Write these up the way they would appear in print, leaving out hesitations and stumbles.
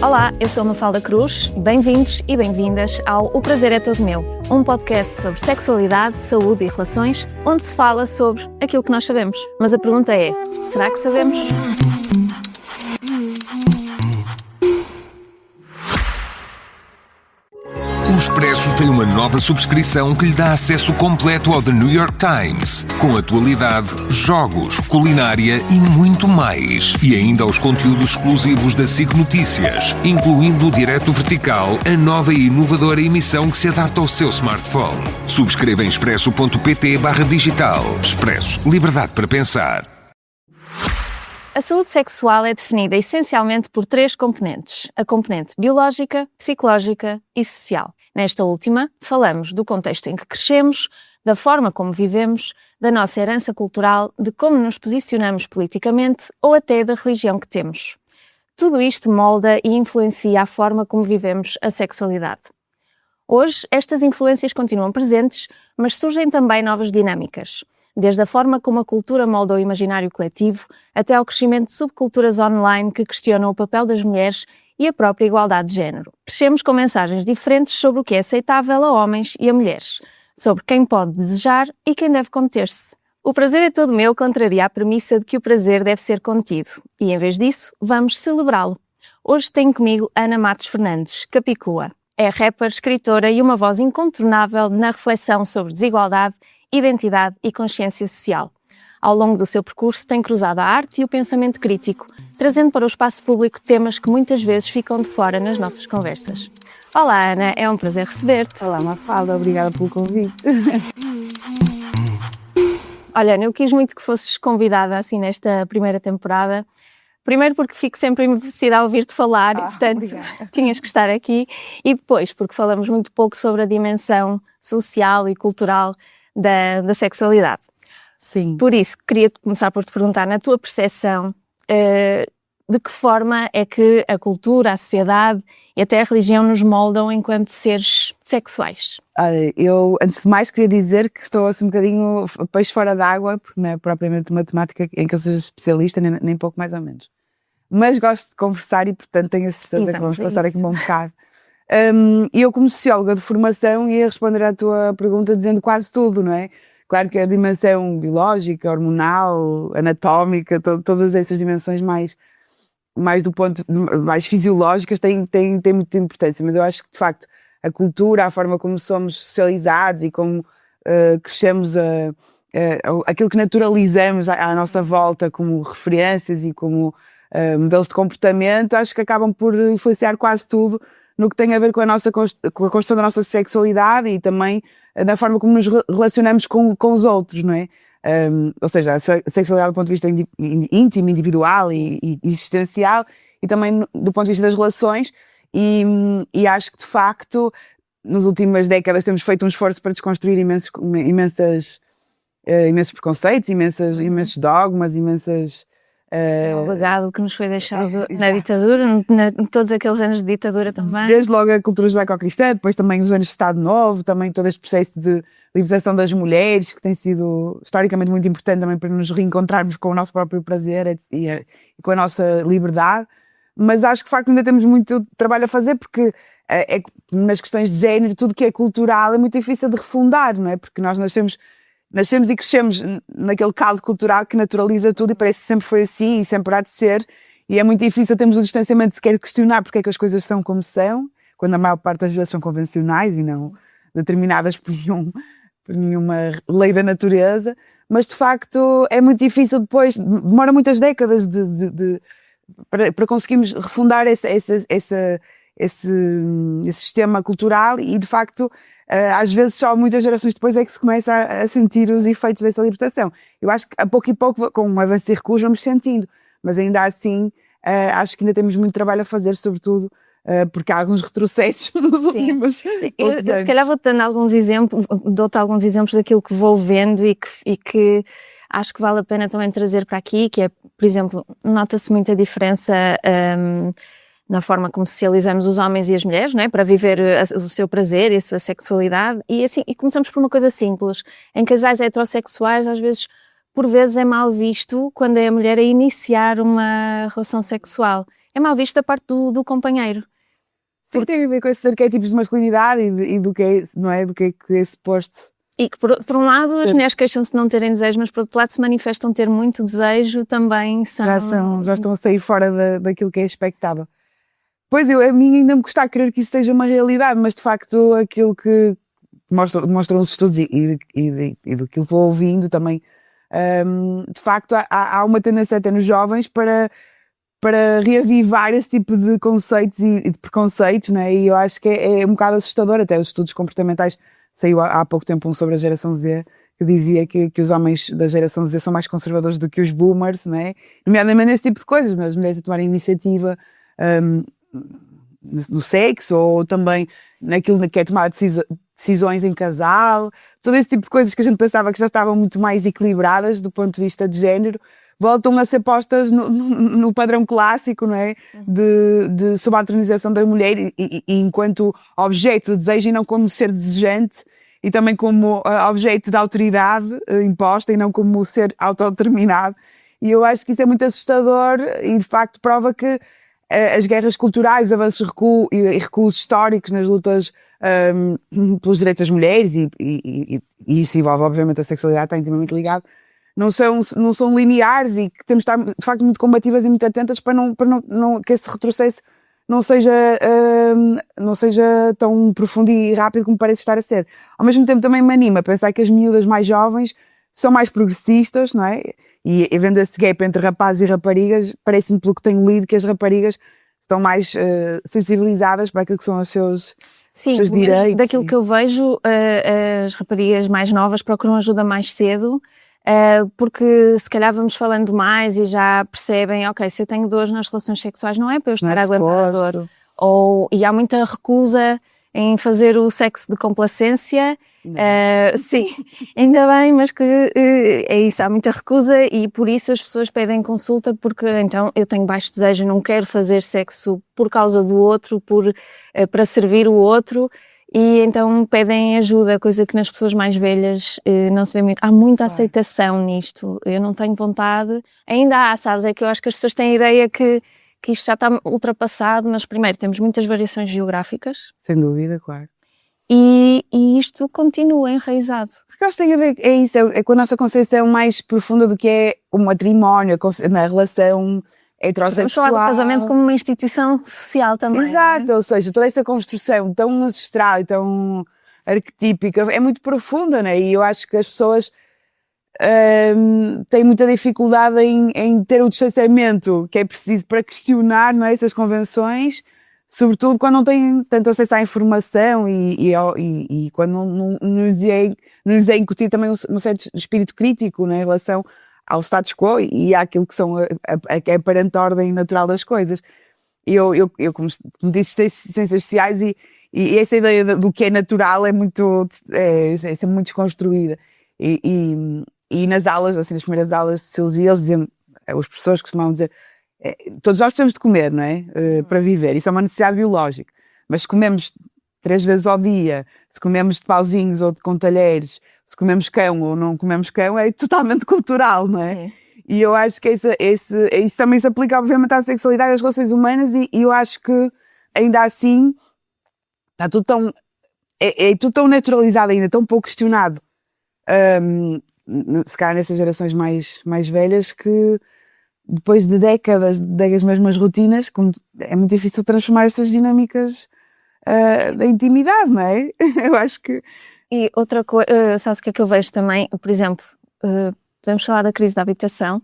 Olá, eu sou a Mafalda Cruz, bem-vindos e bem-vindas ao O Prazer é Todo Meu, um podcast sobre sexualidade, saúde e relações, onde se fala sobre aquilo que nós sabemos. Mas a pergunta é, será que sabemos? O Expresso tem uma nova subscrição que lhe dá acesso completo ao The New York Times, com atualidade, jogos, culinária e muito mais. E ainda aos conteúdos exclusivos da SIC Notícias, incluindo o Direto Vertical, a nova e inovadora emissão que se adapta ao seu smartphone. Subscreva em expresso.pt/digital. Expresso. Liberdade para pensar. A saúde sexual é definida essencialmente por três componentes: a componente biológica, psicológica e social. Nesta última, falamos do contexto em que crescemos, da forma como vivemos, da nossa herança cultural, de como nos posicionamos politicamente ou até da religião que temos. Tudo isto molda e influencia a forma como vivemos a sexualidade. Hoje, estas influências continuam presentes, mas surgem também novas dinâmicas. Desde a forma como a cultura molda o imaginário coletivo, até ao crescimento de subculturas online que questionam o papel das mulheres e a própria igualdade de género. Crescemos com mensagens diferentes sobre o que é aceitável a homens e a mulheres, sobre quem pode desejar e quem deve conter-se. O prazer é todo meu contraria a premissa de que o prazer deve ser contido, e em vez disso, vamos celebrá-lo. Hoje tenho comigo Ana Matos Fernandes, Capicua. É rapper, escritora e uma voz incontornável na reflexão sobre desigualdade, identidade e consciência social. Ao longo do seu percurso tem cruzado a arte e o pensamento crítico, trazendo para o espaço público temas que muitas vezes ficam de fora nas nossas conversas. Olá Ana, é um prazer receber-te. Olá Mafalda, obrigada pelo convite. Olha Ana, eu quis muito que fosses convidada assim nesta primeira temporada. Primeiro porque fico sempre envelhecida a ouvir-te falar, portanto obrigada. Tinhas que estar aqui. E depois porque falamos muito pouco sobre a dimensão social e cultural da sexualidade. Sim. Por isso, queria começar por te perguntar, na tua percepção, de que forma é que a cultura, a sociedade e até a religião nos moldam enquanto seres sexuais? Eu, antes de mais, queria dizer que estou assim um bocadinho peixe fora d'água, porque não é propriamente matemática em que eu seja especialista, nem pouco mais ou menos. Mas gosto de conversar e, portanto, tenho a certeza que vamos passar aqui um bom bocado. E eu, como socióloga de formação, ia responder à tua pergunta dizendo quase tudo, não é? Claro que a dimensão biológica, hormonal, anatómica, todas essas dimensões mais do ponto mais fisiológicas têm muita importância, mas eu acho que de facto a cultura, a forma como somos socializados e como crescemos, aquilo que naturalizamos à nossa volta como referências e como modelos de comportamento, acho que acabam por influenciar quase tudo no que tem a ver com com a construção da nossa sexualidade e também na forma como nos relacionamos com os outros, não é? Ou seja, a sexualidade do ponto de vista íntimo, individual e existencial, e também do ponto de vista das relações, e acho que de facto nas últimas décadas temos feito um esforço para desconstruir imensos preconceitos, imensos dogmas, É o legado que nos foi deixado na ditadura, em todos aqueles anos de ditadura também. Desde logo a cultura judaico-cristã, depois também os anos de Estado Novo, também todo este processo de libertação das mulheres, que tem sido historicamente muito importante também para nos reencontrarmos com o nosso próprio prazer e com a nossa liberdade. Mas acho que de facto ainda temos muito trabalho a fazer, porque nas questões de género, tudo que é cultural é muito difícil de refundar, não é? Porque nós nascemos e crescemos naquele caldo cultural que naturaliza tudo e parece que sempre foi assim e sempre há de ser, e é muito difícil termos o distanciamento de sequer questionar porque é que as coisas são como são, quando a maior parte das vezes são convencionais e não determinadas por nenhuma lei da natureza, mas de facto é muito difícil depois, demora muitas décadas para conseguirmos refundar esse sistema cultural e de facto às vezes só muitas gerações depois é que se começa a sentir os efeitos dessa libertação. Eu acho que a pouco e pouco, com um avanço e recuo, vamos sentindo, mas ainda assim acho que ainda temos muito trabalho a fazer, sobretudo porque há alguns retrocessos nos últimos anos. Se calhar vou-te dando dou-te alguns exemplos daquilo que vou vendo e que acho que vale a pena também trazer para aqui, que é, por exemplo, nota-se muita diferença na forma como socializamos os homens e as mulheres, não é? Para viver o seu prazer e a sua sexualidade, e começamos por uma coisa simples. Em casais heterossexuais, às vezes por vezes é mal visto quando é a mulher a iniciar uma relação sexual. É mal visto da parte do companheiro. Sim, tem a ver com esses arquétipos de masculinidade e do que é, não é? Do que é suposto. E que, por um lado, as mulheres queixam-se de não terem desejo, mas por outro lado, se manifestam ter muito desejo, também Já estão a sair fora daquilo que é expectável. Pois a mim ainda me custa a crer que isso seja uma realidade, mas de facto aquilo que mostram os estudos e do que eu vou ouvindo também, de facto há uma tendência até nos jovens para reavivar esse tipo de conceitos e de preconceitos, né? E eu acho que é um bocado assustador. Até os estudos comportamentais, saiu há pouco tempo um sobre a geração Z, que dizia que os homens da geração Z são mais conservadores do que os boomers, né? Nomeadamente nesse tipo de coisas, né? As mulheres a tomarem iniciativa no sexo, ou também naquilo que é tomar decisões em casal, todo esse tipo de coisas que a gente pensava que já estavam muito mais equilibradas do ponto de vista de género, voltam a ser postas no padrão clássico, não é? De subalternização da mulher e enquanto objeto de desejo e não como ser desejante, e também como objeto de autoridade imposta e não como ser autodeterminado. E eu acho que isso é muito assustador e de facto prova que as guerras culturais, os avanços e recuos históricos nas lutas pelos direitos das mulheres e isso envolve obviamente a sexualidade, está intimamente ligado, não são lineares e que temos de estar de facto muito combativas e muito atentas para não que esse retrocesso não seja tão profundo e rápido como parece estar a ser. Ao mesmo tempo também me anima a pensar que as miúdas mais jovens são mais progressistas, não é? E vendo esse gap entre rapazes e raparigas, parece-me pelo que tenho lido que as raparigas estão mais sensibilizadas para aquilo que são os seus direitos. Daquilo que eu vejo, as raparigas mais novas procuram ajuda mais cedo, porque se calhar vamos falando mais e já percebem, ok, se eu tenho dores nas relações sexuais não é para eu estar a aguentar a dor. E há muita recusa em fazer o sexo de complacência. Sim, ainda bem, mas que é isso, há muita recusa e por isso as pessoas pedem consulta, porque então eu tenho baixo desejo, não quero fazer sexo por causa do outro, para servir o outro, e então pedem ajuda, coisa que nas pessoas mais velhas não se vê muito. Há muita aceitação nisto, eu não tenho vontade, ainda há, sabes, é que eu acho que as pessoas têm a ideia que isto já está ultrapassado, mas primeiro temos muitas variações geográficas. Sem dúvida, claro. E isto continua enraizado. Porque eu acho que tem a ver, é isso, é com a nossa concepção mais profunda do que é o matrimónio, na relação heterossexual. Vamos falar do casamento como uma instituição social também. Exato, ou seja, toda essa construção tão ancestral e tão arquetípica é muito profunda, né? E eu acho que as pessoas têm muita dificuldade em ter o distanciamento que é preciso para questionar, não é, essas convenções, sobretudo quando não têm tanto acesso à informação e quando não lhes é incutido também um certo espírito crítico, né, em relação ao status quo e àquilo que são a aparente ordem natural das coisas. Eu como disse, estudei ciências sociais e essa ideia do que é natural é sempre muito desconstruída. E nas aulas, assim, nas primeiras aulas de sociologia, eles diziam, os professores costumavam dizer, todos nós precisamos de comer, não é? Para viver. Isso é uma necessidade biológica. Mas se comemos 3 vezes ao dia, se comemos de pauzinhos ou com talheres, se comemos cão ou não comemos cão, é totalmente cultural, não é? Sim. E eu acho que isso também se aplica, obviamente, à sexualidade e às relações humanas e eu acho que, ainda assim, está tudo tão... É tudo tão naturalizado ainda, tão pouco questionado. Se calhar nessas gerações mais velhas, que depois de décadas das mesmas rotinas, é muito difícil transformar essas dinâmicas da intimidade, não é? Eu acho que... E outra coisa, sabes o que é que eu vejo também? Por exemplo, podemos falar da crise da habitação.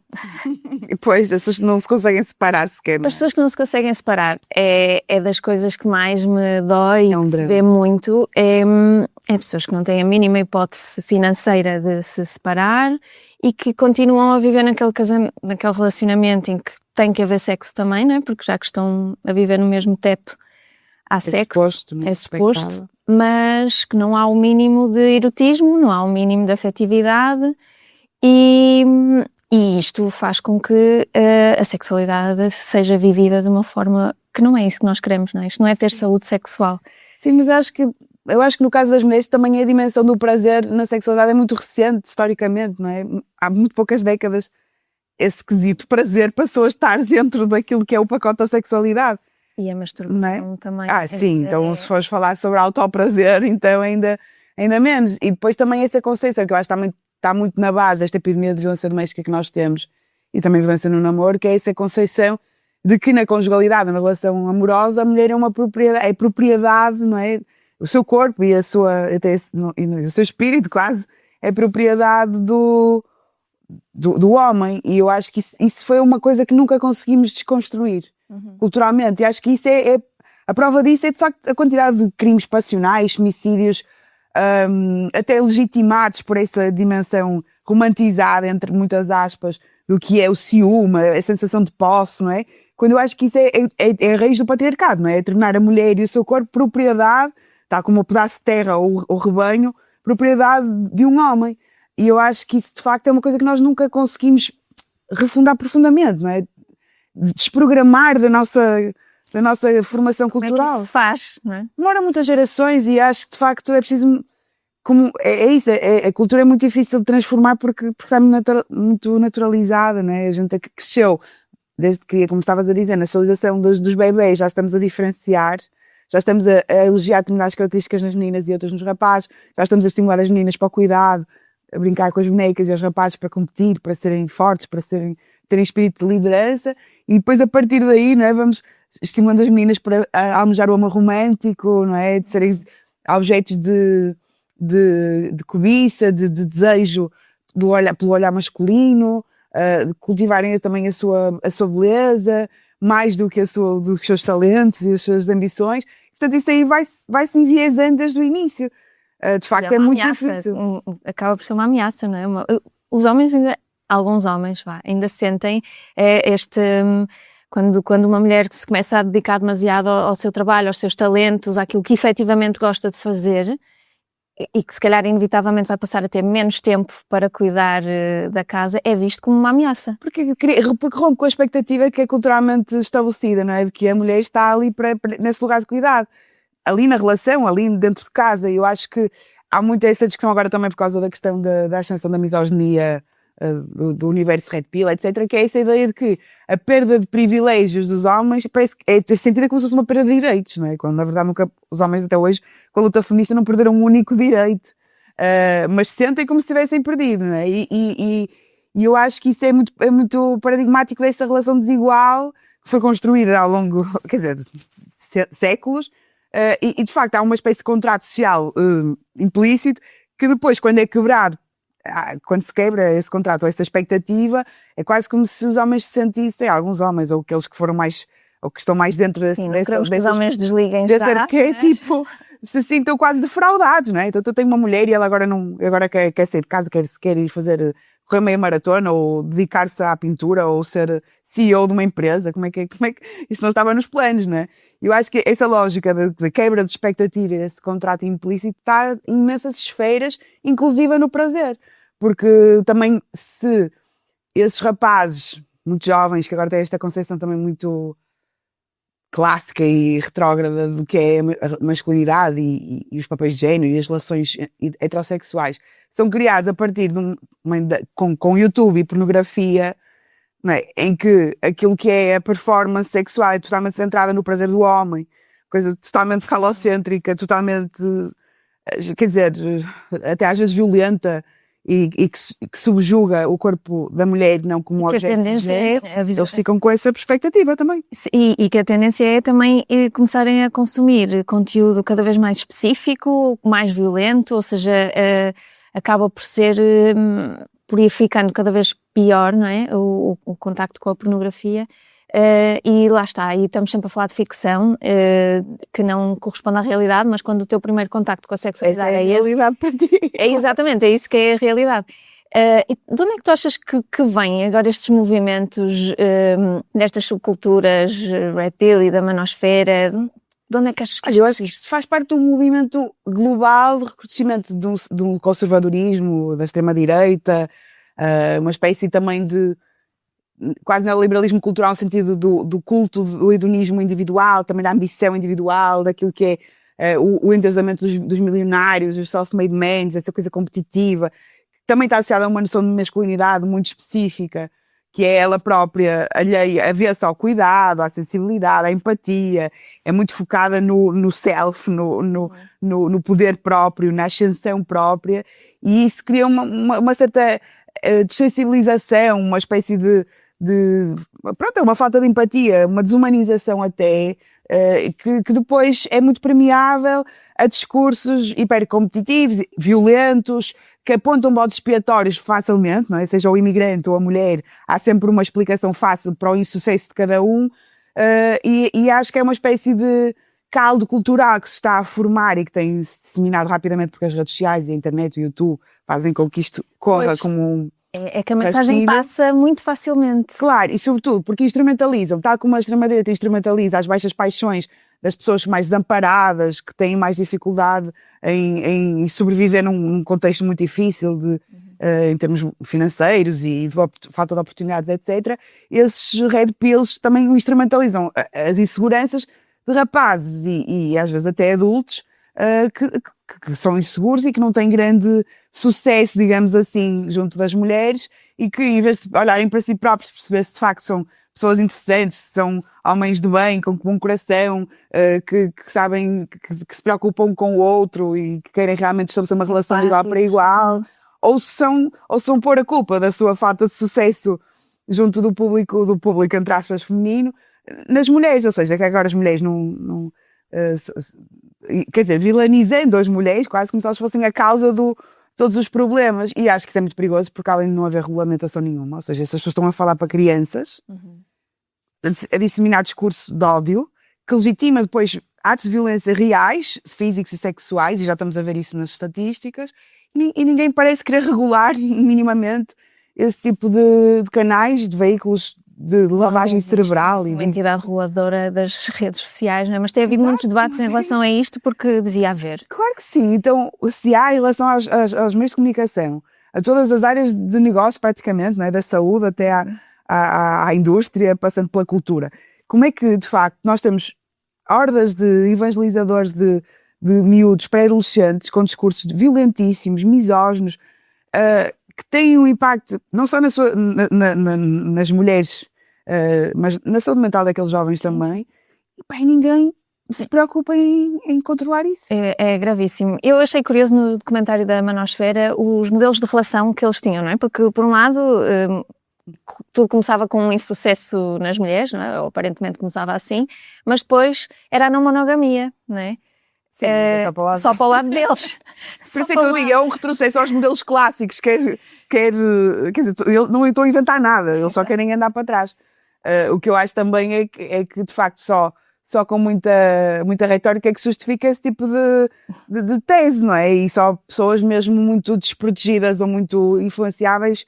Pois, as pessoas que não se conseguem separar sequer. As pessoas que não se conseguem separar é das coisas que mais me dói e que se vê muito. É pessoas que não têm a mínima hipótese financeira de se separar e que continuam a viver naquele relacionamento em que tem que haver sexo também, não é? Porque já que estão a viver no mesmo teto, há sexo, é suposto, mas que não há o mínimo de erotismo, não há o mínimo de afetividade e isto faz com que a sexualidade seja vivida de uma forma que não é isso que nós queremos, não é? Isto não é ter saúde sexual. Sim, mas acho que eu acho que no caso das mulheres também a dimensão do prazer na sexualidade é muito recente, historicamente, não é? Há muito poucas décadas esse quesito prazer passou a estar dentro daquilo que é o pacote da sexualidade. E a masturbação também. Sim, então se fores falar sobre autoprazer, então ainda menos. E depois também essa conceito que eu acho que está muito na base desta epidemia de violência doméstica que nós temos, e também violência no namoro, que é essa concepção de que na conjugalidade, na relação amorosa, a mulher é uma propriedade, não é? O seu corpo e o seu espírito quase é propriedade do homem, e eu acho que isso foi uma coisa que nunca conseguimos desconstruir culturalmente, e acho que isso a prova disso é de facto a quantidade de crimes passionais, homicídios, até legitimados por essa dimensão romantizada, entre muitas aspas, do que é o ciúme, a sensação de posse, não é? Quando eu acho que isso é a raiz do patriarcado, não é? É tornar a mulher e o seu corpo propriedade, tal como o pedaço de terra ou o rebanho, propriedade de um homem. E eu acho que isso de facto é uma coisa que nós nunca conseguimos refundar profundamente, não é? Desprogramar da nossa formação cultural. Como é que isso se faz, não é? Demora muitas gerações e acho que de facto é preciso, isso, a cultura é muito difícil de transformar porque está muito naturalizada, não é? A gente cresceu, desde que, como estavas a dizer, na socialização dos bebés, já estamos a diferenciar, já estamos a elogiar determinadas características nas meninas e outras nos rapazes, já estamos a estimular as meninas para o cuidado, a brincar com as bonecas e os rapazes para competir, para serem fortes, para terem espírito de liderança, e depois a partir daí, não é, vamos estimulando as meninas para almejar o amor romântico, não é, de serem objetos de cobiça, de desejo pelo olhar masculino, de cultivarem também a sua beleza, mais do que os seus talentos e as suas ambições. Portanto, isso aí vai-se enviesando desde o início. De facto, é muito difícil. Acaba por ser uma ameaça, não é? Os homens alguns homens, ainda sentem quando uma mulher se começa a dedicar demasiado ao seu trabalho, aos seus talentos, àquilo que efetivamente gosta de fazer, e que se calhar inevitavelmente vai passar a ter menos tempo para cuidar da casa, é visto como uma ameaça. Porque rompe com a expectativa que é culturalmente estabelecida, não é? De que a mulher está ali nesse lugar de cuidado. Ali na relação, ali dentro de casa, e eu acho que há muita essa discussão agora também por causa da questão da ascensão da misoginia, do universo Red Pill, etc., que é essa ideia de que a perda de privilégios dos homens parece que é sentida como se fosse uma perda de direitos, não é? Quando na verdade os homens até hoje, com a luta feminista, não perderam um único direito, mas sentem como se tivessem perdido, não é? E eu acho que isso é muito paradigmático dessa relação desigual que foi construída ao longo, quer dizer, de séculos, e de facto há uma espécie de contrato social implícito que depois, quando é quebrado, quando se quebra esse contrato ou essa expectativa, é quase como se os homens se sentissem, alguns homens ou aqueles que foram mais, ou que estão mais dentro desse os homens desliguem desse arquétipo, se sintam quase defraudados, não é? Então tu tens uma mulher e ela agora quer sair de casa, quer ir fazer correr meia maratona ou dedicar-se à pintura ou ser CEO de uma empresa, como é que isto não estava nos planos, não é? Eu acho que essa lógica de quebra de expectativa e desse contrato implícito está em imensas esferas, inclusive no prazer, porque também se esses rapazes muito jovens, que agora têm esta concepção também muito clássica e retrógrada do que é a masculinidade e os papéis de género e as relações heterossexuais, são criados a partir com YouTube e pornografia, não é? Em que aquilo que é a performance sexual é totalmente centrada no prazer do homem, coisa totalmente calocêntrica, totalmente, quer dizer, até às vezes violenta, e que subjuga o corpo da mulher não como objeto de género. Eles ficam com essa perspectiva também. E que a tendência é também começarem a consumir conteúdo cada vez mais específico, mais violento, ou seja, acaba por ir ficando cada vez pior, não é? O contacto com a pornografia. E lá está, e estamos sempre a falar de ficção que não corresponde à realidade, mas quando o teu primeiro contacto com a sexualidade é a realidade para ti. É exatamente, é isso que é a realidade. E de onde é que tu achas que vêm agora estes movimentos destas subculturas Red Pill e da manosfera? De onde é que achas que eu acho que isto faz parte de um movimento global de recrudescimento de um conservadorismo da extrema-direita, uma espécie também de quase neoliberalismo cultural no sentido do culto do hedonismo individual, também da ambição individual, daquilo que o endeusamento dos milionários, os self-made men, essa coisa competitiva, também está associada a uma noção de masculinidade muito específica, que é ela própria alheia, avessa ao cuidado, à sensibilidade, à empatia, é muito focada no self, no poder próprio, na ascensão própria, e isso cria uma certa desensibilização, uma espécie pronto, uma falta de empatia, uma desumanização até, que depois é muito permeável a discursos hipercompetitivos, violentos, que apontam bodes expiatórios facilmente, não é? Seja o imigrante ou a mulher, há sempre uma explicação fácil para o insucesso de cada um, e acho que é uma espécie de caldo cultural que se está a formar e que tem se disseminado rapidamente porque as redes sociais, a internet, o YouTube fazem com que isto corra como um... É que a mensagem passa muito facilmente. Claro, e sobretudo porque instrumentalizam, tal como a extrema-direita instrumentaliza as baixas paixões das pessoas mais desamparadas, que têm mais dificuldade em sobreviver num contexto muito difícil em termos financeiros e de falta de oportunidades, etc. Esses red pills também o instrumentalizam as inseguranças de rapazes e às vezes até adultos que são inseguros e que não têm grande sucesso, digamos assim, junto das mulheres, e que em vez de olharem para si próprios, perceber se de facto são pessoas interessantes, são homens de bem, com bom coração, que sabem, que se preocupam com o outro e que querem realmente estabelecer uma relação de igual para igual, ou são pôr a culpa da sua falta de sucesso junto do público entre aspas feminino, nas mulheres, ou seja, que agora as mulheres não quer dizer, vilanizando as mulheres, quase como se elas fossem a causa de todos os problemas. E acho que isso é muito perigoso, porque além de não haver regulamentação nenhuma, ou seja, essas pessoas estão a falar para crianças, a disseminar discurso de ódio, que legitima depois atos de violência reais, físicos e sexuais, e já estamos a ver isso nas estatísticas, e ninguém parece querer regular minimamente esse tipo de canais, de veículos de lavagem cerebral. Uma entidade reguladora das redes sociais, não é? Mas tem havido muitos debates em relação a isto, porque devia haver. Claro que sim. Então, se há em relação aos meios de comunicação, a todas as áreas de negócio praticamente, não é? Da saúde até à indústria, passando pela cultura. Como é que, de facto, nós temos hordas de evangelizadores de miúdos pré-adolescentes com discursos violentíssimos, misóginos, que têm um impacto não só nas mulheres, mas na saúde mental daqueles jovens também, e ninguém se preocupa em controlar isso. É gravíssimo. Eu achei curioso no documentário da Manosfera os modelos de relação que eles tinham, não é? Porque, por um lado, tudo começava com um insucesso nas mulheres, não é? Ou aparentemente começava assim, mas depois era a não monogamia, não é? Sim, só para o lado deles. Por isso é que eu digo, é um retrocesso aos modelos clássicos. Quer dizer, eu não estou a inventar nada, eles só querem andar para trás. O que eu acho também é que de facto, só com muita retórica é que se justifica esse tipo de tese, não é? E só pessoas mesmo muito desprotegidas ou muito influenciáveis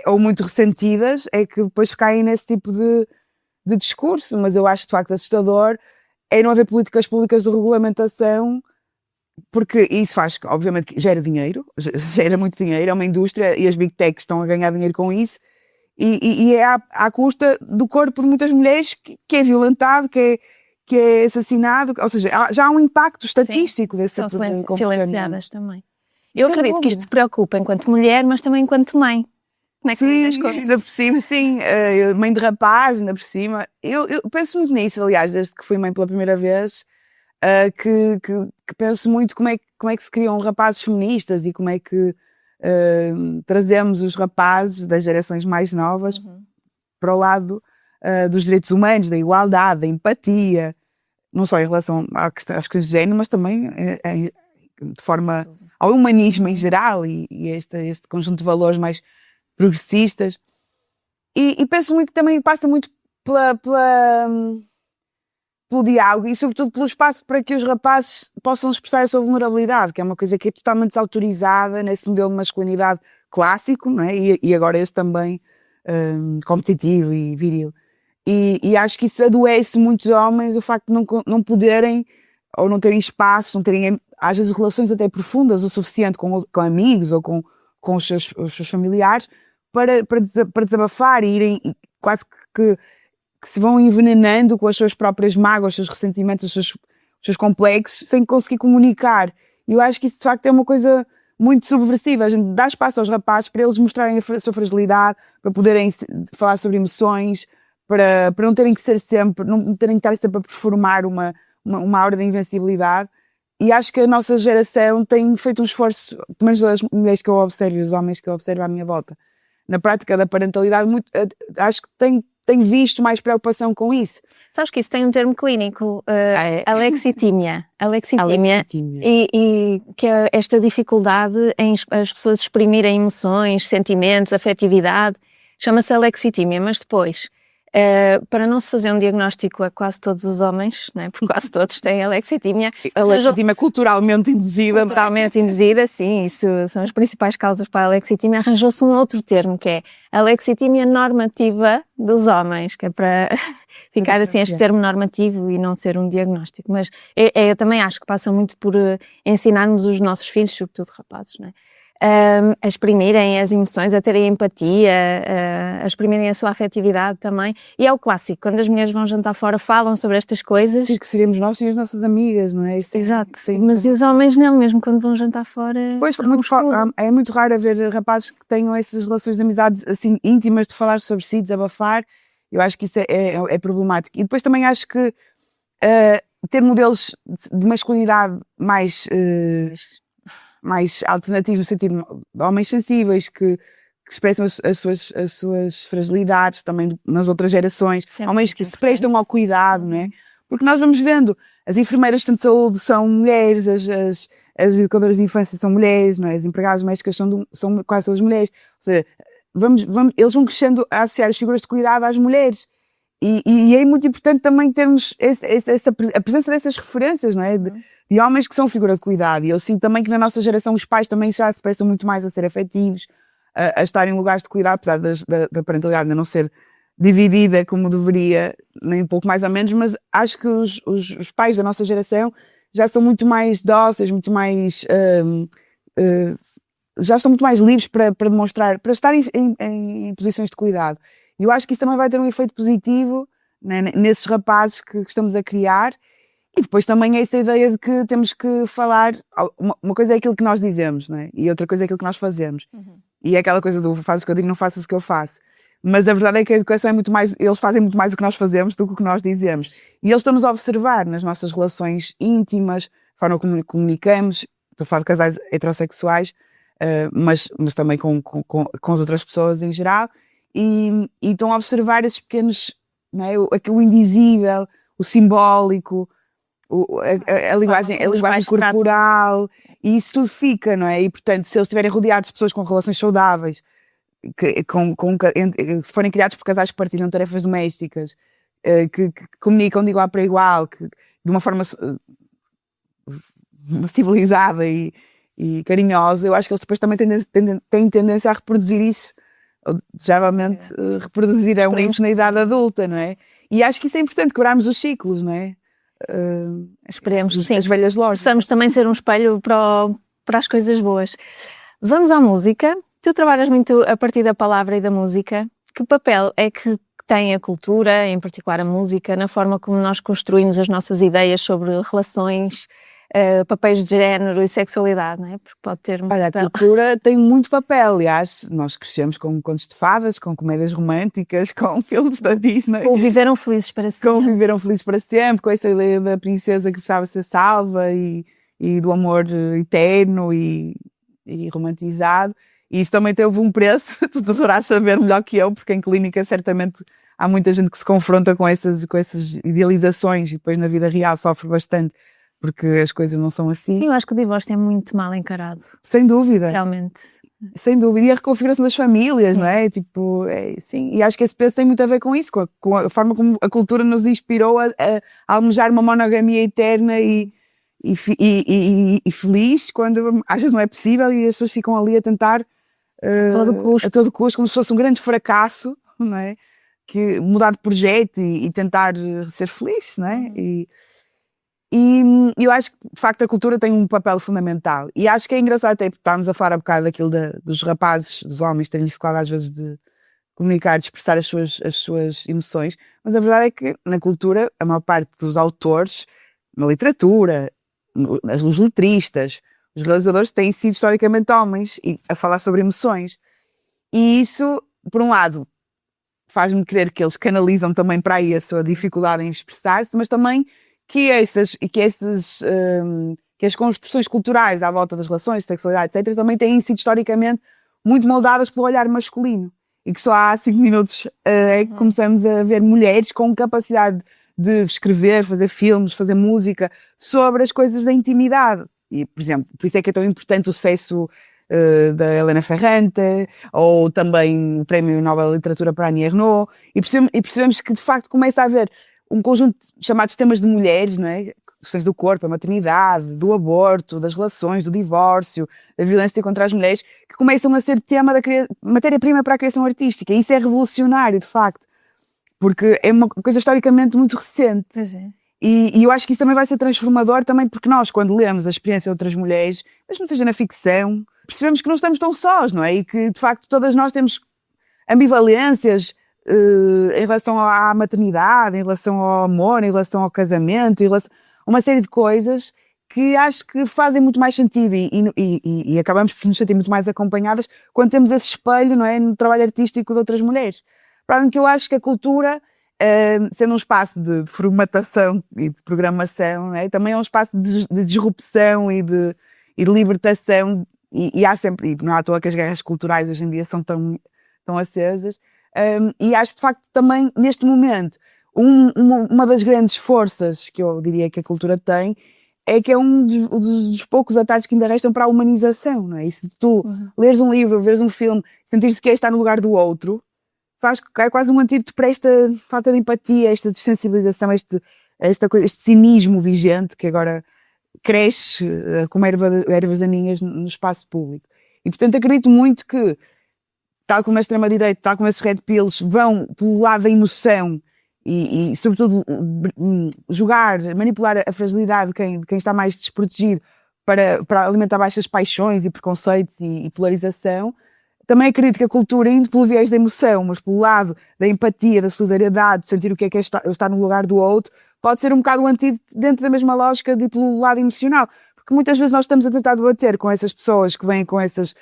ou muito ressentidas é que depois caem nesse tipo de discurso. Mas eu acho de facto assustador é não haver políticas públicas de regulamentação, porque isso faz, obviamente, gera dinheiro, gera muito dinheiro, é uma indústria e as big techs estão a ganhar dinheiro com isso, e é à custa do corpo de muitas mulheres que é violentado, que é assassinado, ou seja, já há um impacto estatístico desse tipo de comportamento. Silenciadas também. Eu acredito que isto te preocupa enquanto mulher, mas também enquanto mãe. Como é que sim, ainda por cima, sim, mãe de rapaz, ainda por cima. Eu penso muito nisso, aliás, desde que fui mãe pela primeira vez, que penso muito como é que se criam rapazes feministas e como é que trazemos os rapazes das gerações mais novas para o lado dos direitos humanos, da igualdade, da empatia, não só em relação às questões de género, mas também de forma ao humanismo em geral e este conjunto de valores mais progressistas, e penso muito que também passa muito pelo diálogo e sobretudo pelo espaço para que os rapazes possam expressar a sua vulnerabilidade, que é uma coisa que é totalmente desautorizada nesse modelo de masculinidade clássico, não é? E agora este também competitivo e viril. E acho que isso adoece muitos homens, o facto de não poderem ou não terem espaço, não terem às vezes relações até profundas o suficiente com amigos ou com os seus familiares para desabafar e irem quase que se vão envenenando com as suas próprias mágoas, os seus ressentimentos, seus complexos, sem conseguir comunicar. E eu acho que isso de facto é uma coisa muito subversiva. A gente dá espaço aos rapazes para eles mostrarem a sua fragilidade, para poderem falar sobre emoções, para não terem que ser sempre, não terem que estar sempre a performar uma aura de invencibilidade. E acho que a nossa geração tem feito um esforço, pelo menos as mulheres que eu observo e os homens que eu observo à minha volta, na prática da parentalidade, acho que tem visto mais preocupação com isso. Sabes que isso tem um termo clínico, alexitimia. Alexitimia. E que é esta dificuldade em as pessoas exprimirem emoções, sentimentos, afetividade, chama-se alexitimia, mas depois, para não se fazer um diagnóstico a quase todos os homens, né, porque quase todos têm alexitimia. Alexitimia culturalmente induzida. Culturalmente induzida, sim, isso são as principais causas para a alexitimia. Arranjou-se um outro termo, que é alexitimia normativa dos homens, que é para ficar assim este termo normativo e não ser um diagnóstico. Mas eu também acho que passa muito por ensinarmos os nossos filhos, sobretudo rapazes, né, a exprimirem as emoções, a terem empatia, a exprimirem a sua afetividade também. E é o clássico, quando as mulheres vão jantar fora falam sobre estas coisas. Sim, que seríamos nós e as nossas amigas, não é? Exato, mas e os homens não, mesmo quando vão jantar fora? Pois, é muito raro haver rapazes que tenham essas relações de amizade assim íntimas, de falar sobre si, desabafar. Eu acho que isso é problemático. E depois também acho que ter modelos de masculinidade mais alternativos, no sentido de homens sensíveis que expressam as suas fragilidades também nas outras gerações, sempre homens que se prestam ao cuidado, não é? Porque nós vamos vendo, as enfermeiras de saúde são mulheres, as educadoras de infância são mulheres, não é? As empregadas domésticas são quase todas mulheres. Ou seja, eles vão crescendo a associar as figuras de cuidado às mulheres. E é muito importante também termos a presença dessas referências, não é? De homens que são figura de cuidado. E eu sinto também que na nossa geração os pais também já se prestam muito mais a ser afetivos, a estar em lugares de cuidado, apesar da parentalidade ainda não ser dividida como deveria, nem um pouco mais ou menos, mas acho que os pais da nossa geração já são muito mais dóceis, muito mais... já estão muito mais livres para demonstrar, para estar em posições de cuidado. E eu acho que isso também vai ter um efeito positivo, né, nesses rapazes que estamos a criar. E depois também é essa ideia de que temos que falar. Uma coisa é aquilo que nós dizemos, né? E outra coisa é aquilo que nós fazemos. E é aquela coisa do faz o que eu digo, não faças o que eu faço. Mas a verdade é que a educação é muito mais, eles fazem muito mais o que nós fazemos do que o que nós dizemos. E eles estão-nos a observar nas nossas relações íntimas, a forma como comunicamos. Estou a falar de casais heterossexuais, mas também com as outras pessoas em geral. E estão a observar esses pequenos, não é? O indizível, o simbólico, a linguagem corporal, e isso tudo fica, não é? E portanto, se eles estiverem rodeados de pessoas com relações saudáveis, se forem criados por casais que partilham tarefas domésticas, que comunicam de igual para igual, de uma forma civilizada e carinhosa, eu acho que eles depois também têm tendência a reproduzir isso. Desejavelmente reproduzirão isso na idade adulta, não é? E acho que isso é importante, quebrarmos os ciclos, não é? Esperemos que sim. As velhas lógicas. Possamos também ser um espelho para as coisas boas. Vamos à música. Tu trabalhas muito a partir da palavra e da música. Que papel é que tem a cultura, em particular a música, na forma como nós construímos as nossas ideias sobre relações, papéis de género e sexualidade, não é? Porque pode ter um papel. A cultura tem muito papel, aliás, nós crescemos com contos de fadas, com comédias românticas, com filmes da Disney. Com Viveram Felizes para Sempre. Com Viveram Felizes para Sempre, com essa ideia da princesa que precisava ser salva e do amor eterno e romantizado. E isso também teve um preço, tu deverás saber melhor que eu, porque em clínica certamente há muita gente que se confronta com essas idealizações e depois na vida real sofre bastante, porque as coisas não são assim. Sim, eu acho que o divórcio é muito mal encarado. Sem dúvida. Socialmente. Sem dúvida. E a reconfiguração das famílias, sim, não é? Tipo, sim. E acho que esse peso tem muito a ver com isso, com a forma como a cultura nos inspirou a almejar uma monogamia eterna e feliz, quando às vezes não é possível e as pessoas ficam ali a tentar a todo custo, como se fosse um grande fracasso, não é? Que mudar de projeto e tentar ser feliz, não é? E eu acho que de facto a cultura tem um papel fundamental e acho que é engraçado até porque estávamos a falar um bocado daquilo dos rapazes, dos homens terem dificuldade às vezes de comunicar, de expressar as suas emoções, mas a verdade é que na cultura a maior parte dos autores na literatura, os letristas, os realizadores têm sido historicamente homens a falar sobre emoções. E isso, por um lado, faz-me crer que eles canalizam também para aí a sua dificuldade em expressar-se, mas também que as construções culturais à volta das relações, sexualidade, etc., também têm sido historicamente muito moldadas pelo olhar masculino. E que só há 5 minutos é que começamos a ver mulheres com capacidade de escrever, fazer filmes, fazer música sobre as coisas da intimidade. E, por exemplo, por isso é que é tão importante o sucesso da Helena Ferrante, ou também o Prémio Nobel de Literatura para Annie Ernaux, e percebemos que de facto começa a haver um conjunto chamado temas de mulheres, não é? Questões do corpo, a maternidade, do aborto, das relações, do divórcio, da violência contra as mulheres, que começam a ser tema da matéria-prima para a criação artística. E isso é revolucionário, de facto, porque é uma coisa historicamente muito recente. Pois é. E eu acho que isso também vai ser transformador também, porque nós, quando lemos a experiência de outras mulheres, mesmo seja na ficção, percebemos que não estamos tão sós, não é? E que, de facto, todas nós temos ambivalências em relação à maternidade, em relação ao amor, em relação ao casamento, em relação a uma série de coisas que acho que fazem muito mais sentido e acabamos por nos sentir muito mais acompanhadas quando temos esse espelho, não é? No trabalho artístico de outras mulheres. Para além que eu acho que a cultura, sendo um espaço de formatação e de programação, não é? Também é um espaço de disrupção e de libertação, e há sempre, e não é à toa que as guerras culturais hoje em dia são tão acesas, e acho de facto também neste momento uma das grandes forças que eu diria que a cultura tem é que é um dos poucos atalhos que ainda restam para a humanização, não é? E se tu leres um livro, veres um filme, sentires que estar no lugar do outro, é quase um antídoto para esta falta de empatia, esta desensibilização, este cinismo vigente que agora cresce como ervas daninhas no espaço público. E portanto acredito muito que, tal como a extrema-direita, tal como esses red pills vão pelo lado da emoção e sobretudo manipular a fragilidade de quem está mais desprotegido para alimentar baixas paixões e preconceitos e polarização, também acredito que a cultura, indo pelo viés da emoção, mas pelo lado da empatia, da solidariedade, de sentir o que é estar no lugar do outro, pode ser um bocado um antídoto dentro da mesma lógica de pelo lado emocional. Porque muitas vezes nós estamos a tentar debater com essas pessoas que vêm com esses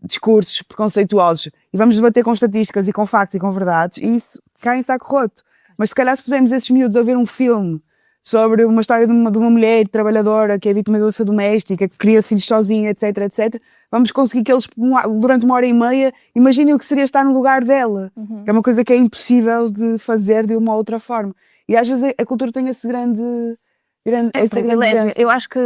discursos preconceituosos e vamos debater com estatísticas e com factos e com verdades e isso cai em saco roto. Mas se calhar se pusermos esses miúdos a ver um filme sobre uma história de uma mulher trabalhadora que é vítima de violência doméstica, que cria filhos sozinha, etc, etc, vamos conseguir que eles, durante 1h30, imaginem o que seria estar no lugar dela, que é uma coisa que é impossível de fazer de uma outra forma. E às vezes a cultura tem esse grande privilégio. Eu acho que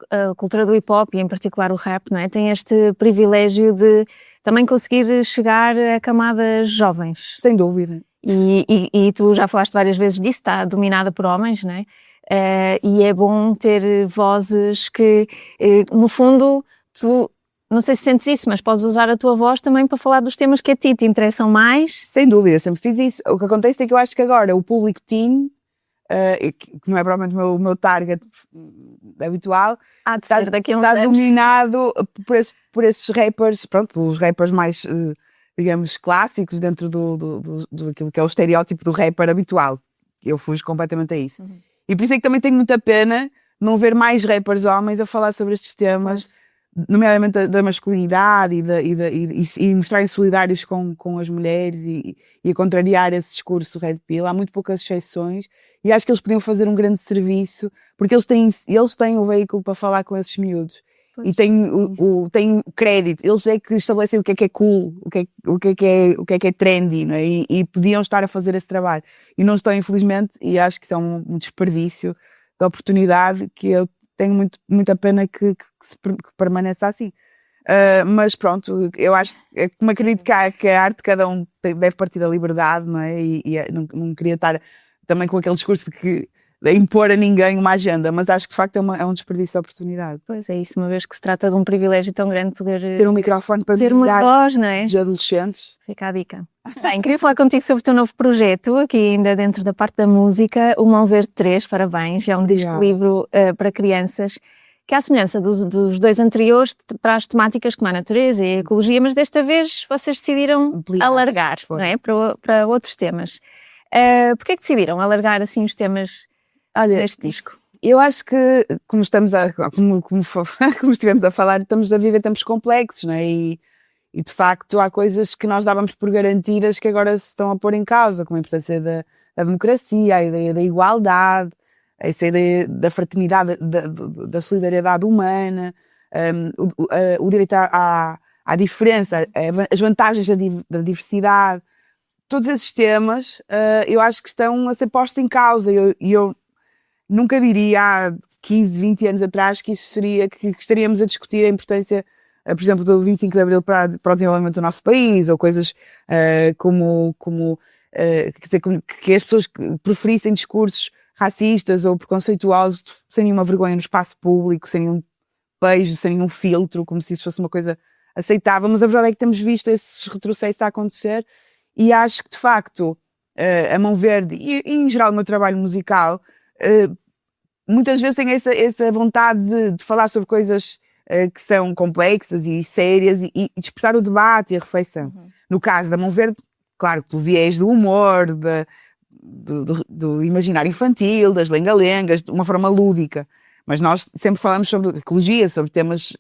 a cultura do hip-hop, e em particular o rap, não é, tem este privilégio de também conseguir chegar a camadas jovens. Sem dúvida. E tu já falaste várias vezes disso, está dominada por homens, não é? E é bom ter vozes que, no fundo, tu, não sei se sentes isso, mas podes usar a tua voz também para falar dos temas que a ti te interessam mais. Sem dúvida, eu sempre fiz isso. O que acontece é que eu acho que agora o público teen, que não é provavelmente o meu target habitual, Há de ser daqui a uns está anos. dominado por esses rappers, pronto, pelos rappers mais, digamos, clássicos dentro do aquilo que é o estereótipo do rapper habitual. Eu fujo completamente a isso. E por isso é que também tenho muita pena não ver mais rappers homens a falar sobre estes temas, nomeadamente da masculinidade e mostrarem solidários com as mulheres e a contrariar esse discurso red pill. Há muito poucas exceções e acho que eles podiam fazer um grande serviço porque eles têm o veículo para falar com esses miúdos. Pois, e têm o crédito, eles é que estabelecem o que é cool, o que é trendy, não é? E podiam estar a fazer esse trabalho e não estão, infelizmente, e acho que isso é um desperdício de oportunidade que eu tenho muita pena que permaneça assim. Mas pronto, eu acho, como acredito que a arte de cada um deve partir da liberdade, não é? E não queria estar também com aquele discurso de impor a ninguém uma agenda, mas acho que de facto é um desperdício de oportunidade. Pois é isso, uma vez que se trata de um privilégio tão grande poder ter um microfone para ter uma voz, não é? De adolescentes. Fica a dica. Bem, queria falar contigo sobre o teu novo projeto, aqui ainda dentro da parte da música, o Mão Verde 3, parabéns, é um disco-livro para crianças, que à semelhança dos dois anteriores traz temáticas como a natureza e a ecologia, mas desta vez vocês decidiram alargar, não é? Para outros temas. Porquê é que decidiram alargar assim os temas deste disco? Eu acho que, como estivemos a falar, estamos a viver tempos complexos, não é? E de facto há coisas que nós dávamos por garantidas que agora se estão a pôr em causa, como a importância da democracia, a ideia da igualdade, essa ideia da fraternidade, da solidariedade humana, o direito à diferença, as vantagens da diversidade. Todos esses temas, eu acho que estão a ser postos em causa. Eu nunca diria há 15, 20 anos atrás que isso seria, que estaríamos a discutir a importância, por exemplo, do 25 de Abril para o desenvolvimento do nosso país, ou coisas que as pessoas preferissem discursos racistas ou preconceituosos sem nenhuma vergonha no espaço público, sem nenhum pejo, sem nenhum filtro, como se isso fosse uma coisa aceitável. Mas a verdade é que temos visto esses retrocessos a acontecer, e acho que, de facto, a Mão Verde, e em geral o meu trabalho musical, muitas vezes tenho essa vontade de falar sobre coisas que são complexas e sérias e despertar o debate e a reflexão. No caso da Mão Verde, claro, pelo viés do humor, do imaginário infantil, das lenga-lengas, de uma forma lúdica. Mas nós sempre falamos sobre ecologia, sobre temas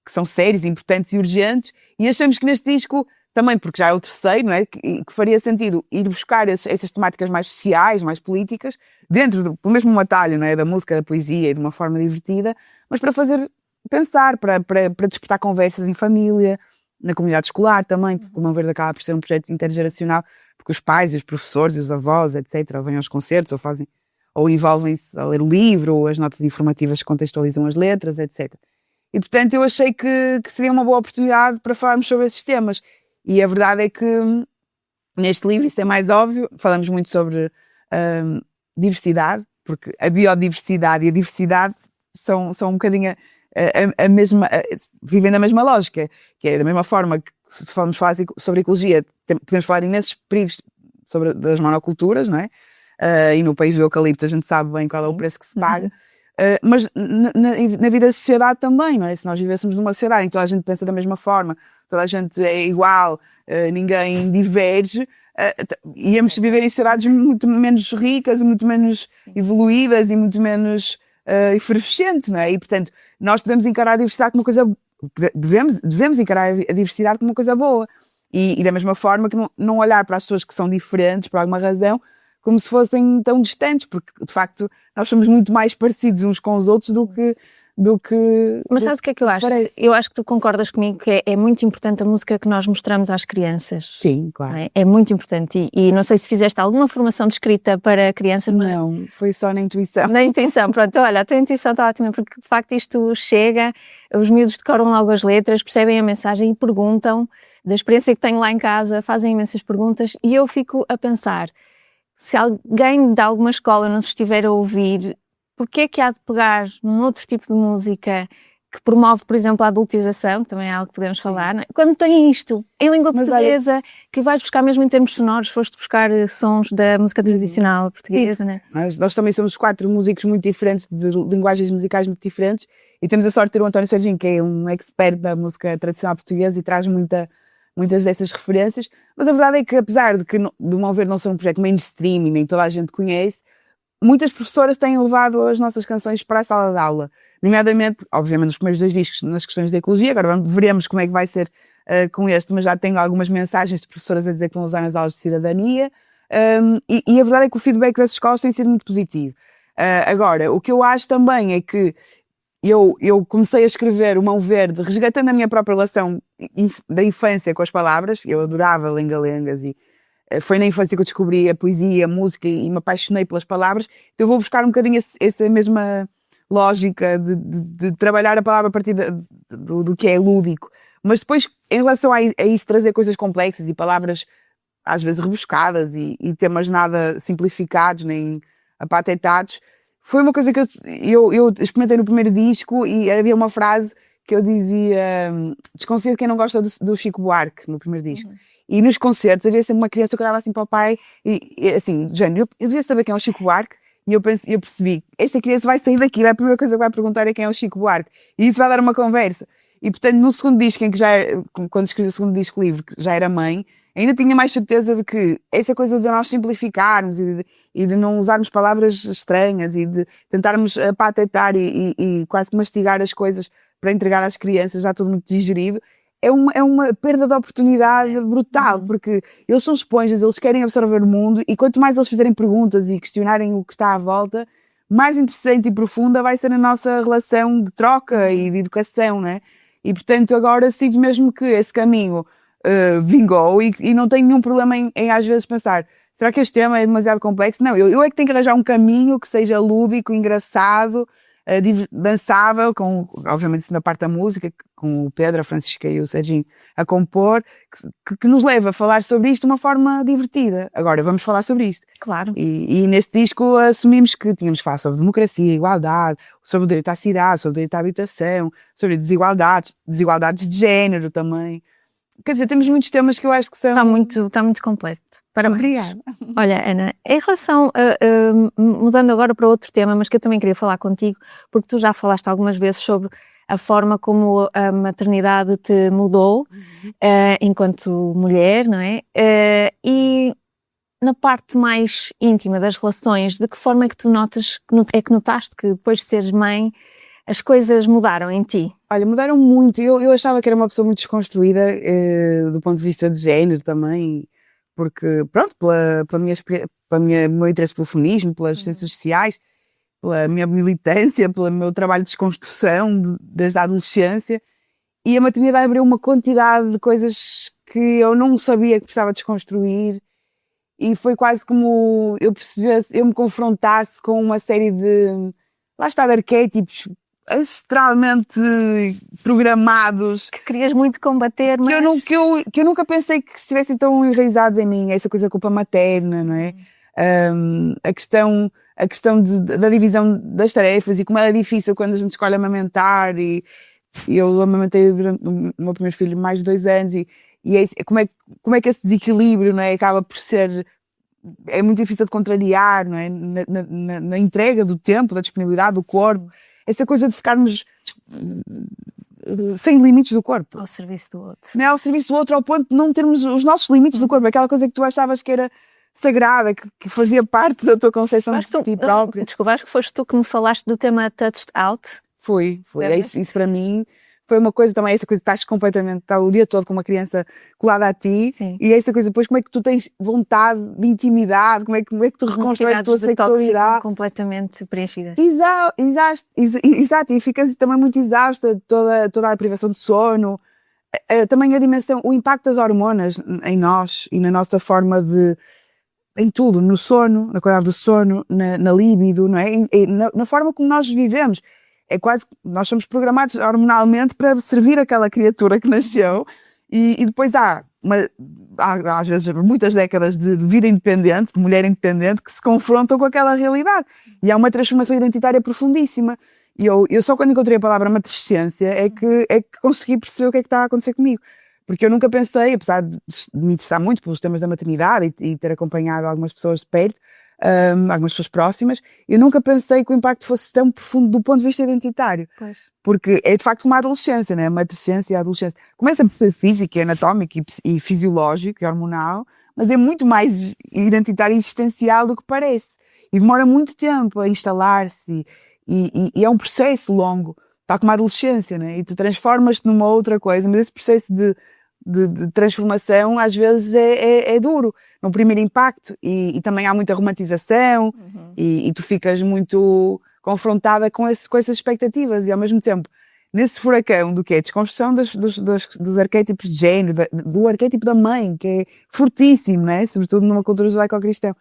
que são sérios, importantes e urgentes, e achamos que neste disco, também porque já é o terceiro, não é? Que faria sentido ir buscar essas temáticas mais sociais, mais políticas, dentro do mesmo atalho, não é? Da música, da poesia e de uma forma divertida, mas para fazer pensar, para despertar conversas em família, na comunidade escolar também, porque o Mão Verde acaba por ser um projeto intergeracional, porque os pais, os professores e os avós, etc., vêm aos concertos ou envolvem-se a ler o livro, ou as notas informativas que contextualizam as letras, etc. E, portanto, eu achei que seria uma boa oportunidade para falarmos sobre esses temas. E a verdade é que neste livro, isso é mais óbvio, falamos muito sobre diversidade, porque a biodiversidade e a diversidade são um bocadinho a mesma, vivem na mesma lógica, que é da mesma forma que se formos falar sobre ecologia, podemos falar de imensos perigos das monoculturas, não é? E no país do eucalipto a gente sabe bem qual é o preço que se paga. Mas na vida da sociedade também, não é? Se nós vivêssemos numa sociedade em que toda a gente pensa da mesma forma, toda a gente é igual, ninguém diverge, íamos viver em sociedades muito menos ricas, muito menos evoluídas e muito menos efervescentes, não é? E, portanto, nós podemos encarar a diversidade como uma coisa... Devemos encarar a diversidade como uma coisa boa. E da mesma forma que não olhar para as pessoas que são diferentes, por alguma razão, como se fossem tão distantes, porque de facto nós somos muito mais parecidos uns com os outros do que Mas sabes o que é que eu acho? Parece. Eu acho que tu concordas comigo que é muito importante a música que nós mostramos às crianças. Sim, claro. É muito importante. E não sei se fizeste alguma formação de escrita para crianças. Não, foi só na intuição. Na intuição, pronto, olha, a tua intuição está ótima, porque de facto isto chega, os miúdos decoram logo as letras, percebem a mensagem e perguntam, da experiência que tenho lá em casa, fazem imensas perguntas, e eu fico a pensar, se alguém de alguma escola nos estiver a ouvir, porque é que há de pegar num outro tipo de música que promove, por exemplo, a adultização, que também é algo que podemos falar, não é? Quando tem isto, em língua portuguesa, que vais buscar mesmo em termos sonoros, foste buscar sons da música tradicional portuguesa, não é? Nós também somos 4 músicos muito diferentes, de linguagens musicais muito diferentes, e temos a sorte de ter o António Serginho, que é um expert da música tradicional portuguesa e traz muitas dessas referências, mas a verdade é que, apesar de do Mão Verde não ser um projeto mainstream e nem toda a gente conhece, muitas professoras têm levado as nossas canções para a sala de aula, nomeadamente, obviamente, nos primeiros 2 discos nas questões de ecologia. Agora veremos como é que vai ser com este, mas já tenho algumas mensagens de professoras a dizer que vão usar nas aulas de cidadania, e a verdade é que o feedback das escolas tem sido muito positivo. Agora, o que eu acho também é que eu comecei a escrever o Mão Verde resgatando a minha própria relação da infância com as palavras. Eu adorava lenga-lengas e foi na infância que eu descobri a poesia, a música e me apaixonei pelas palavras. Então eu vou buscar um bocadinho essa mesma lógica de trabalhar a palavra a partir do que é lúdico. Mas depois, em relação a isso, trazer coisas complexas e palavras às vezes rebuscadas e temas nada simplificados nem apatetados, foi uma coisa que eu experimentei no primeiro disco, e havia uma frase que eu dizia: desconfio de quem não gosta do Chico Buarque, no primeiro disco. E nos concertos havia sempre uma criança que olhava assim para o pai e assim, género, eu devia saber quem é o Chico Buarque, e eu percebi, esta criança vai sair daqui, a primeira coisa que vai perguntar é quem é o Chico Buarque, e isso vai dar uma conversa. E portanto, no segundo disco, quando escrevi o segundo disco livre, que já era mãe, ainda tinha mais certeza de que essa coisa de nós simplificarmos e de não usarmos palavras estranhas e de tentarmos patentar e quase que mastigar as coisas para entregar às crianças, já tudo muito digerido, é uma perda de oportunidade brutal, porque eles são esponjas, eles querem absorver o mundo e quanto mais eles fizerem perguntas e questionarem o que está à volta, mais interessante e profunda vai ser a nossa relação de troca e de educação, né? E portanto agora sinto mesmo que esse caminho vingou e não tenho nenhum problema em às vezes pensar, será que este tema é demasiado complexo? Não, eu é que tenho que arranjar um caminho que seja lúdico, engraçado, dançável, obviamente na parte da música, com o Pedro, a Francisca e o Serginho a compor, que nos leva a falar sobre isto de uma forma divertida. Agora vamos falar sobre isto. Claro. E neste disco assumimos que tínhamos que falar sobre democracia, igualdade, sobre o direito à cidade, sobre o direito à habitação, sobre desigualdades de género também. Quer dizer, temos muitos temas que eu acho que são... Está muito completo. Parabéns. Obrigada. Olha, Ana, em relação mudando agora para outro tema, mas que eu também queria falar contigo, porque tu já falaste algumas vezes sobre a forma como a maternidade te mudou enquanto mulher, não é? E na parte mais íntima das relações, de que forma é que tu notaste que depois de seres mãe as coisas mudaram em ti? Olha, mudaram muito. Eu achava que era uma pessoa muito desconstruída do ponto de vista de género também, porque, pronto, pelo meu interesse pelo feminismo, pelas ciências sociais, pela minha militância, pelo meu trabalho de desconstrução desde a adolescência, e a maternidade abriu uma quantidade de coisas que eu não sabia que precisava desconstruir, e foi quase como eu me confrontasse com uma série de, lá está, de arquétipos extremamente programados Que querias muito combater, mas... que eu nunca pensei que estivessem tão enraizados em mim, essa coisa da culpa materna, não é? A questão da divisão das tarefas e como ela é difícil quando a gente escolhe amamentar, e eu amamentei durante o meu primeiro filho mais de 2 anos e como é que esse desequilíbrio, não é? Acaba por ser... É muito difícil de contrariar, não é? Na entrega do tempo, da disponibilidade do corpo. Essa coisa de ficarmos sem limites do corpo. Ao serviço do outro. Não é? Ao serviço do outro, ao ponto de não termos os nossos limites do corpo. Aquela coisa que tu achavas que era sagrada, que fazia parte da tua concepção de ti própria. Desculpa, acho que foste tu que me falaste do tema Touched Out. Foi. Isso para mim foi uma coisa também, essa coisa de estar o dia todo com uma criança colada a ti. Sim. E essa coisa depois, como é que tu tens vontade de intimidade, como é que tu reconstróis a tua sexualidade. Completamente preenchidas. Exato, e ficas também muito exausta de toda a privação de sono. Também a dimensão, o impacto das hormonas em nós e na nossa forma de... em tudo, no sono, na qualidade do sono, na libido, não é? Na forma como nós vivemos. É quase que nós somos programados hormonalmente para servir aquela criatura que nasceu e depois há às vezes muitas décadas de vida independente, de mulher independente, que se confrontam com aquela realidade. E há uma transformação identitária profundíssima. E eu só quando encontrei a palavra matrescência é que consegui perceber o que é que está a acontecer comigo. Porque eu nunca pensei, apesar de me interessar muito pelos temas da maternidade e ter acompanhado algumas pessoas de perto, algumas pessoas próximas, eu nunca pensei que o impacto fosse tão profundo do ponto de vista identitário. Pois. Porque é de facto uma adolescência, né? A matrescência e a adolescência. Começa por ser físico, anatómico e fisiológico e hormonal, mas é muito mais identitário e existencial do que parece. E demora muito tempo a instalar-se e é um processo longo. Está como a adolescência, né? E tu transformas-te numa outra coisa, mas esse processo de transformação às vezes é duro no primeiro impacto e também há muita romantização e tu ficas muito confrontada com essas expectativas e ao mesmo tempo nesse furacão do que é a desconstrução dos arquétipos de género, do arquétipo da mãe, que é fortíssimo, né? Sobretudo numa cultura judaico-cristã,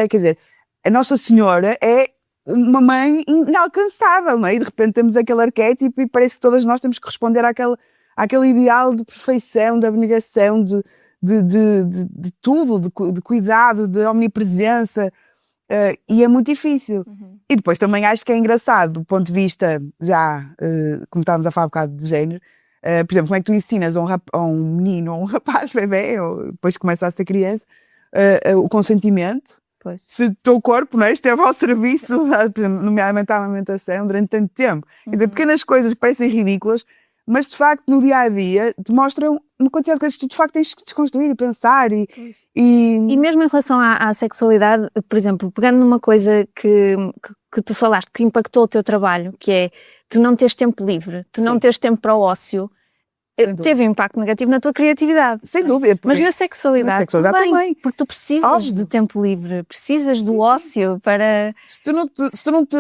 quer dizer, a Nossa Senhora é uma mãe inalcançável, não é? E de repente temos aquele arquétipo e parece que todas nós temos que responder àquele ideal de perfeição, de abnegação, de tudo, de cuidado, de omnipresença, e é muito difícil. E depois também acho que é engraçado, do ponto de vista, como estávamos a falar um bocado de género, por exemplo, como é que tu ensinas a um menino, ou um rapaz, bebê, ou depois começa a ser criança, o consentimento, Pois. se o teu corpo, não é, esteve ao serviço, nomeadamente a amamentação, durante tanto tempo. Quer dizer, pequenas coisas que parecem ridículas, mas de facto no dia-a-dia te mostram uma quantidade de coisas que tu de facto tens que desconstruir e pensar E mesmo em relação à sexualidade, por exemplo, pegando numa coisa que tu falaste, que impactou o teu trabalho, que é tu não teres tempo livre, tu não teres tempo para o ócio, teve um impacto negativo na tua criatividade. Sem dúvida. Mas na sexualidade também, porque tu precisas Óbvio. de tempo livre, precisas do ócio para... Se tu não te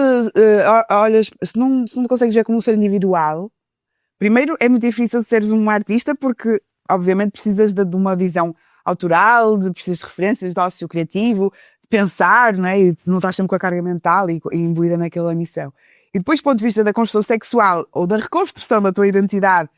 olhas, se não consegues ver como um ser individual, primeiro é muito difícil seres um artista porque obviamente precisas de uma visão autoral, precisas de referências de ócio criativo, de pensar, não é? E não estás sempre com a carga mental e imbuída naquela missão. E depois do ponto de vista da construção sexual ou da reconstrução da tua identidade,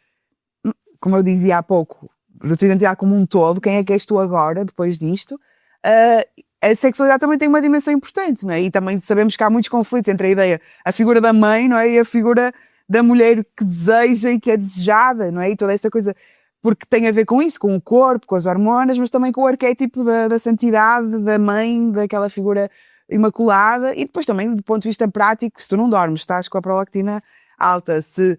como eu dizia há pouco, da tua identidade como um todo, quem é que és tu agora, depois disto, a sexualidade também tem uma dimensão importante, não é? E também sabemos que há muitos conflitos entre a figura da mãe, não é? E a figura da mulher que deseja e que é desejada, não é? E toda essa coisa, porque tem a ver com isso, com o corpo, com as hormonas, mas também com o arquétipo da santidade, da mãe, daquela figura imaculada, e depois também do ponto de vista prático, se tu não dormes, estás com a prolactina alta, se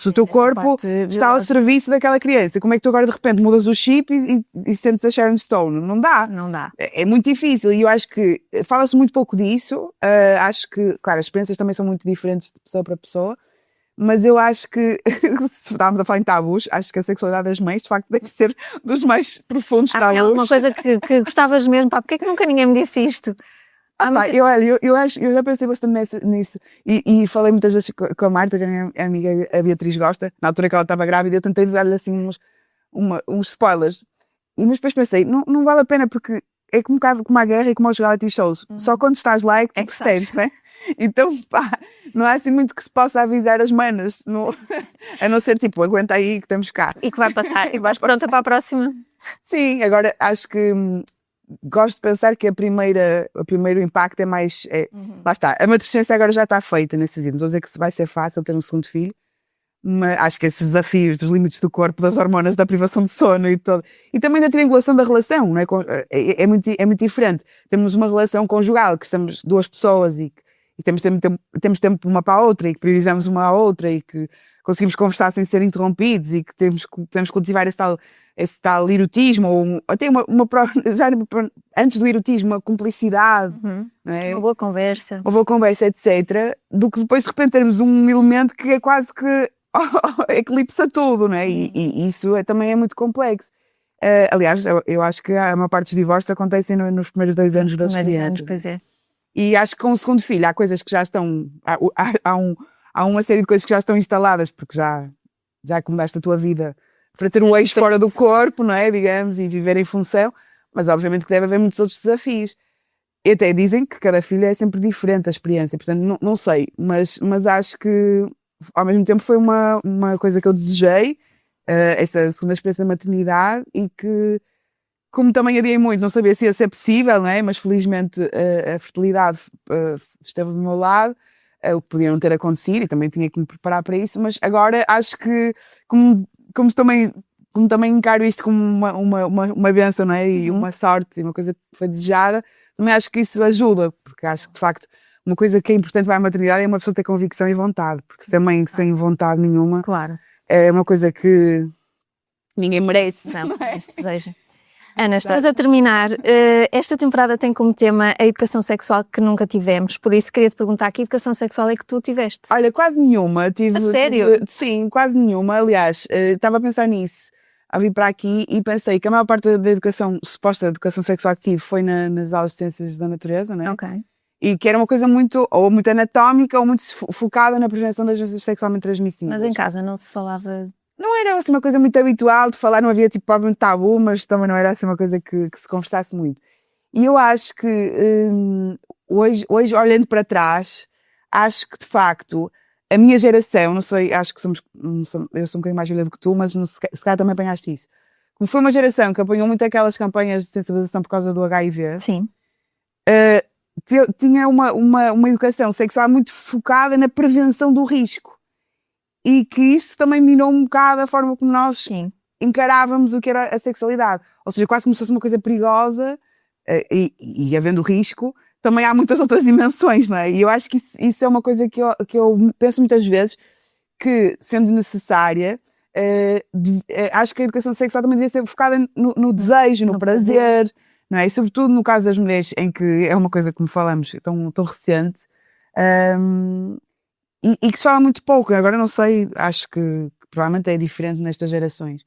o teu corpo está ao serviço daquela criança, como é que tu agora de repente mudas o chip e sentes a Sharon Stone? Não dá. Não dá. É muito difícil e eu acho que fala-se muito pouco disso, acho que, claro, as experiências também são muito diferentes de pessoa para pessoa, mas eu acho que, se estávamos a falar em tabus, acho que a sexualidade das mães, de facto, deve ser dos mais profundos tabus. Há alguma coisa que gostavas mesmo, porque é que nunca ninguém me disse isto? Eu já pensei bastante nisso e falei muitas vezes com a Marta, que a minha amiga a Beatriz gosta, na altura que ela estava grávida, eu tentei dar-lhe assim uns spoilers, e depois pensei, não vale a pena porque é um bocado como a guerra e como aos reality shows, só quando estás lá é que tu percebes, não é? Então, pá, não há assim muito que se possa avisar as manas, a não ser tipo, aguenta aí que estamos cá. E que vai passar, e vais pronta para a próxima. Sim, agora acho que gosto de pensar que o primeiro impacto é mais... Lá está, a matrescência agora já está feita nesse sentido. Não estou a dizer que vai ser fácil ter um segundo filho, mas acho que esses desafios dos limites do corpo, das hormonas, da privação de sono e todo, e também da triangulação da relação, não é? É muito diferente. Temos uma relação conjugal, que estamos duas pessoas e temos tempo uma para a outra e que priorizamos uma à outra e que conseguimos conversar sem ser interrompidos e que temos que cultivar esse tal erotismo ou até já antes do erotismo, uma cumplicidade, não é? Uma boa conversa, etc. Do que depois de repente termos um elemento que é quase que eclipsa tudo, não é? E isso também é muito complexo. Aliás, eu acho que a maior parte dos divórcios acontecem nos primeiros 2 anos das crianças. Pois é. E acho que com o segundo filho há coisas que já estão... Há uma série de coisas que já estão instaladas, porque já acomodaste a tua vida para ter um eixo fora do corpo, não é? Digamos, e viver em função. Mas obviamente que deve haver muitos outros desafios. E até dizem que cada filho é sempre diferente a experiência. Portanto, não sei. Mas acho que, ao mesmo tempo, foi uma coisa que eu desejei, essa segunda experiência da maternidade, e que, como também adiei muito, não sabia se ia ser possível, não é? Mas felizmente a fertilidade esteve do meu lado, o que podia não ter acontecido e também tinha que me preparar para isso, mas agora acho que como também encaro isto como uma bênção, não é? E uma sorte, e uma coisa que foi desejada, também acho que isso ajuda, porque acho que de facto uma coisa que é importante para a maternidade é uma pessoa ter convicção e vontade, porque ser mãe sem vontade nenhuma, claro, é uma coisa que ninguém merece. Não é? Esse desejo. Ana, estamos a terminar. Esta temporada tem como tema a educação sexual que nunca tivemos, por isso queria te perguntar que educação sexual é que tu tiveste? Olha, quase nenhuma. A sério? Sim, quase nenhuma. Aliás, estava a pensar nisso ao vir para aqui e pensei que a maior parte da suposta educação sexual que tive foi nas aulas de ciências da natureza, não é? Ok. E que era uma coisa muito anatómica ou muito focada na prevenção das doenças sexualmente transmissíveis. Mas em casa não se falava... Não era assim uma coisa muito habitual de falar, não havia tipo provavelmente tabu, mas também não era assim uma coisa que se conversasse muito. E eu acho que hoje olhando para trás, acho que de facto a minha geração, não sei, acho que eu sou um bocadinho mais velha do que tu, mas se calhar também apanhaste isso. Como foi uma geração que apanhou muito aquelas campanhas de sensibilização por causa do HIV. Sim. Tinha uma educação sexual muito focada na prevenção do risco. E que isso também minou um bocado a forma como nós encarávamos o que era a sexualidade. Ou seja, quase como se fosse uma coisa perigosa e havendo risco, também há muitas outras dimensões, não é? E eu acho que isso é uma coisa que eu penso muitas vezes que, sendo necessária, acho que a educação sexual também devia ser focada no desejo, no prazer, não é? E sobretudo no caso das mulheres, em que é uma coisa que me falamos tão recente, e que se fala muito pouco. Agora não sei, acho que provavelmente é diferente nestas gerações,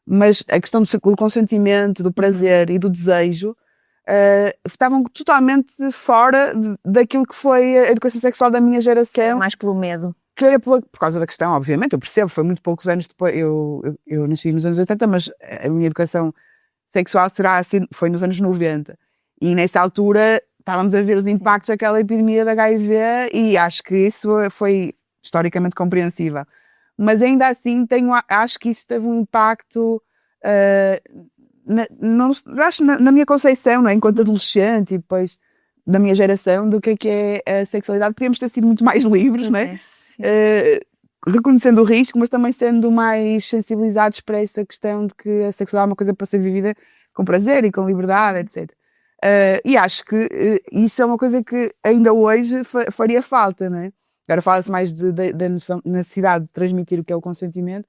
mas a questão do consentimento, do prazer e do desejo estavam totalmente fora daquilo que foi a educação sexual da minha geração. Mais pelo medo. Que era por causa da questão, obviamente, eu percebo, foi muito poucos anos depois, eu nasci nos anos 80, mas a minha educação sexual foi nos anos 90. E nessa altura estávamos a ver os impactos daquela epidemia da HIV e acho que isso foi historicamente compreensível. Mas ainda assim acho que isso teve um impacto na minha concepção, não é? Enquanto adolescente e depois da minha geração, do que é a sexualidade. Podíamos ter sido muito mais livres, não é? Reconhecendo o risco, mas também sendo mais sensibilizados para essa questão de que a sexualidade é uma coisa para ser vivida com prazer e com liberdade, etc. E acho que isso é uma coisa que ainda hoje faria falta, não é? Agora fala-se mais da necessidade de transmitir o que é o consentimento,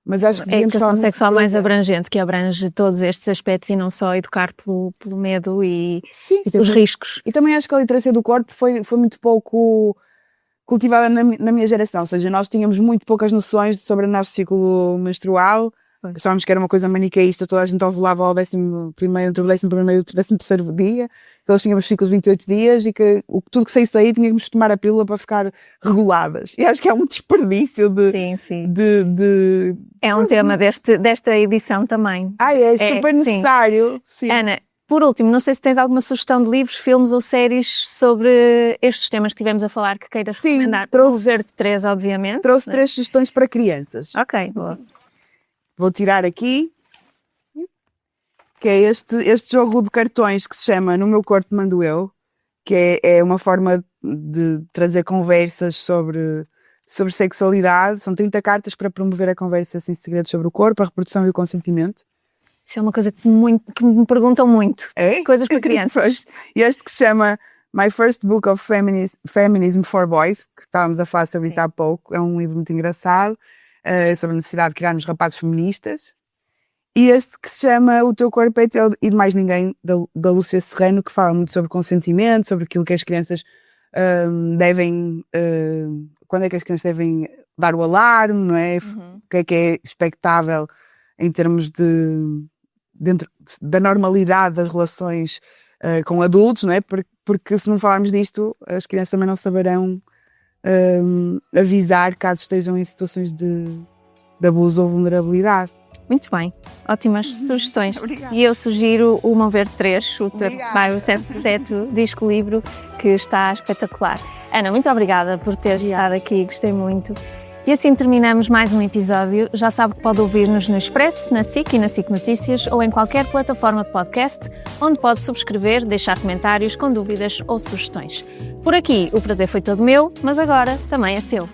mas acho que é a educação sexual mais abrangente, que abrange todos estes aspectos e não só educar pelo medo e pelos riscos. E também acho que a literacia do corpo foi muito pouco cultivada na minha geração, ou seja, nós tínhamos muito poucas noções sobre o nosso ciclo menstrual, achávamos que era uma coisa maniqueísta, toda a gente ovulava ao 11º, entre o 11º e o 13º dia, todos tínhamos ciclos de 28 dias e que tudo que saísse daí tínhamos de tomar a pílula para ficar reguladas. E acho que é um desperdício de É um tema desta edição também. É super necessário. Sim. Ana, por último, não sei se tens alguma sugestão de livros, filmes ou séries sobre estes temas que tivemos a falar que queiras recomendar. Trouxe 3, obviamente. Trouxe 3 sugestões para crianças. Ok, boa. Vou tirar aqui, que é este jogo de cartões que se chama No Meu Corpo Mando Eu, que é uma forma de trazer conversas sobre sexualidade. São 30 cartas para promover a conversa sem segredos sobre o corpo, a reprodução e o consentimento. Isso é uma coisa que me perguntam muito. Coisas para crianças. E este que se chama My First Book of Feminism for Boys, que estávamos a falar sobre isso há pouco. É um livro muito engraçado, sobre a necessidade de criarmos rapazes feministas. E este que se chama O Teu Corpo é Teu, e de mais ninguém, da Lúcia Serrano, que fala muito sobre consentimento, sobre aquilo que as crianças devem... quando é que as crianças devem dar o alarme, não é? O que é expectável em termos dentro da normalidade das relações com adultos, não é? Porque se não falarmos disto, as crianças também não saberão avisar caso estejam em situações de abuso ou vulnerabilidade. Muito bem, ótimas sugestões. Obrigada. E eu sugiro o Mover 3, o 7 disco-livro, que está espetacular. Ana, muito obrigada por teres estado aqui, gostei muito. E assim terminamos mais um episódio. Já sabe que pode ouvir-nos no Expresso, na SIC e na SIC Notícias ou em qualquer plataforma de podcast, onde pode subscrever, deixar comentários com dúvidas ou sugestões. Por aqui, o prazer foi todo meu, mas agora também é seu.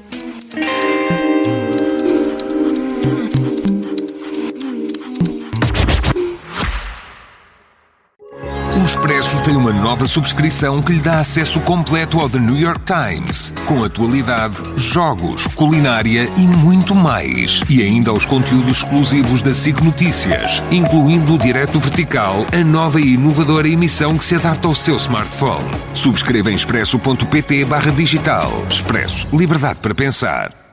O Expresso tem uma nova subscrição que lhe dá acesso completo ao The New York Times, com atualidade, jogos, culinária e muito mais. E ainda aos conteúdos exclusivos da SIC Notícias, incluindo o Direto Vertical, a nova e inovadora emissão que se adapta ao seu smartphone. Subscreva em expresso.pt/digital. Expresso. Liberdade para pensar.